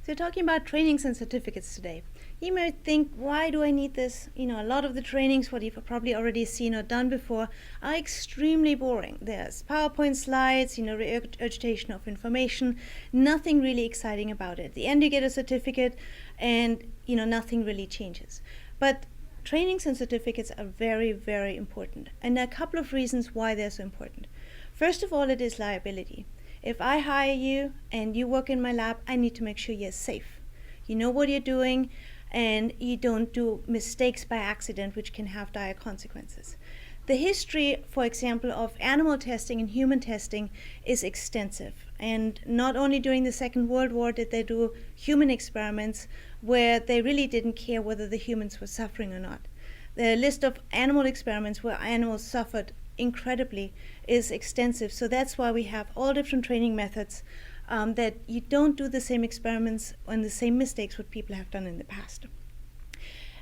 So talking about trainings and certificates today. You might think, why do I need this? A lot of the trainings, what you've probably already seen or done before, are extremely boring. There's PowerPoint slides, regurgitation of information, nothing really exciting about it. At the end you get a certificate and, nothing really changes. But trainings and certificates are very, very important. And there are a couple of reasons why they're so important. First of all, it is liability. If I hire you and you work in my lab, I need to make sure you're safe. You know what you're doing and you don't do mistakes by accident which can have dire consequences. The history, for example, of animal testing and human testing is extensive. And not only during the Second World War did they do human experiments where they really didn't care whether the humans were suffering or not. The list of animal experiments where animals suffered incredibly is extensive. So that's why we have all different training methods that you don't do the same experiments and the same mistakes what people have done in the past.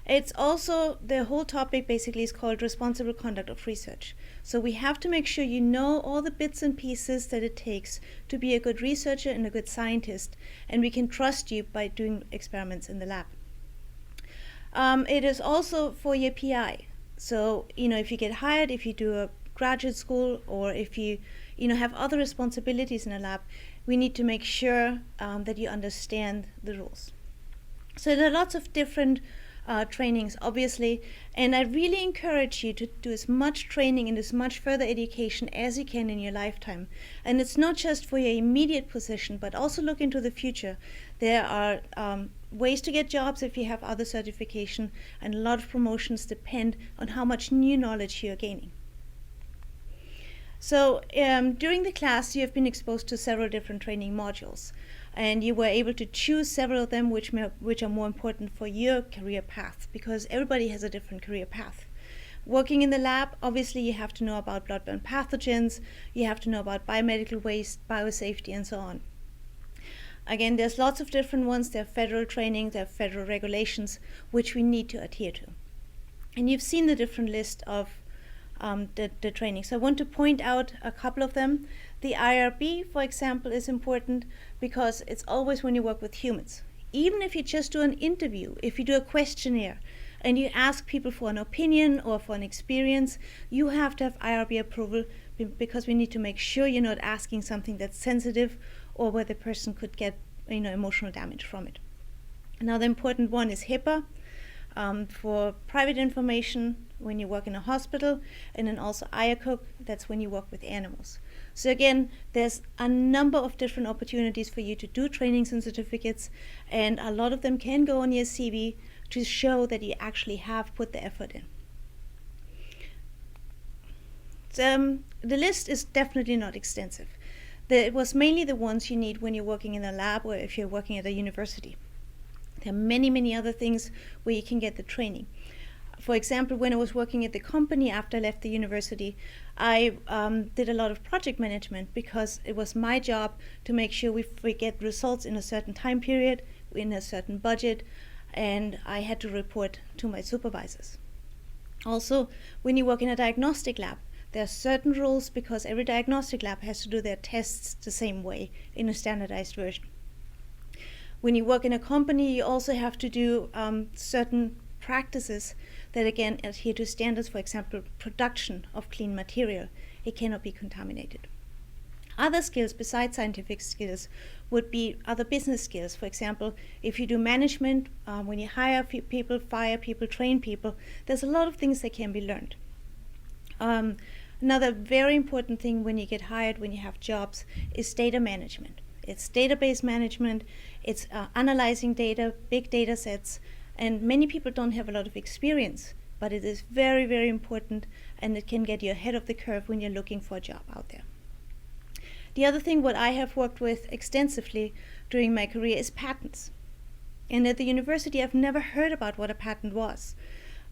It's also, the whole topic basically is called responsible conduct of research. So we have to make sure you know all the bits and pieces that it takes to be a good researcher and a good scientist, and we can trust you by doing experiments in the lab. It is also for your PI. So, if you get hired, if you do a graduate school, or if you, have other responsibilities in a lab, we need to make sure that you understand the rules. So there are lots of different trainings, obviously, and I really encourage you to do as much training and as much further education as you can in your lifetime. And it's not just for your immediate position, but also look into the future. There are ways to get jobs if you have other certification, and a lot of promotions depend on how much new knowledge you're gaining. So during the class you have been exposed to several different training modules, and you were able to choose several of them which are more important for your career path, because everybody has a different career path. Working in the lab, obviously you have to know about blood-borne pathogens, you have to know about biomedical waste, biosafety, and so on. Again, there's lots of different ones. There are federal training, there are federal regulations which we need to adhere to. And you've seen the different list of the training. So I want to point out a couple of them. The IRB, for example, is important because it's always when you work with humans. Even if you just do an interview, if you do a questionnaire, and you ask people for an opinion or for an experience, you have to have IRB approval because we need to make sure you're not asking something that's sensitive or where the person could get emotional damage from it. Another important one is HIPAA for private information when you work in a hospital, and then also IACUC, that's when you work with animals. So again, there's a number of different opportunities for you to do trainings and certificates, and a lot of them can go on your CV to show that you actually have put the effort in. The list is definitely not extensive. It was mainly the ones you need when you're working in a lab or if you're working at a university. There are many, many other things where you can get the training. For example, when I was working at the company after I left the university, I did a lot of project management because it was my job to make sure we get results in a certain time period, in a certain budget, and I had to report to my supervisors. Also, when you work in a diagnostic lab, there are certain rules because every diagnostic lab has to do their tests the same way in a standardized version. When you work in a company, you also have to do certain practices that again adhere to standards, for example, production of clean material. It cannot be contaminated. Other skills besides scientific skills would be other business skills. For example, if you do management, when you hire people, fire people, train people, there's a lot of things that can be learned. Another very important thing when you get hired, when you have jobs, is data management. It's database management, it's analyzing data, big data sets, and many people don't have a lot of experience, but it is very, very important, and it can get you ahead of the curve when you're looking for a job out there. The other thing what I have worked with extensively during my career is patents. And at the university, I've never heard about what a patent was.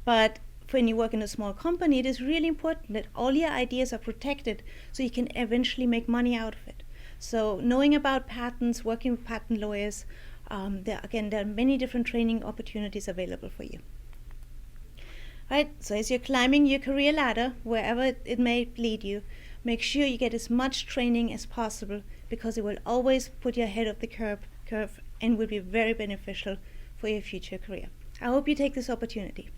But when you work in a small company, it is really important that all your ideas are protected so you can eventually make money out of it. So knowing about patents, working with patent lawyers, there are many different training opportunities available for you. Right, so as you're climbing your career ladder, wherever it may lead you, make sure you get as much training as possible because it will always put you ahead of the curve and will be very beneficial for your future career. I hope you take this opportunity.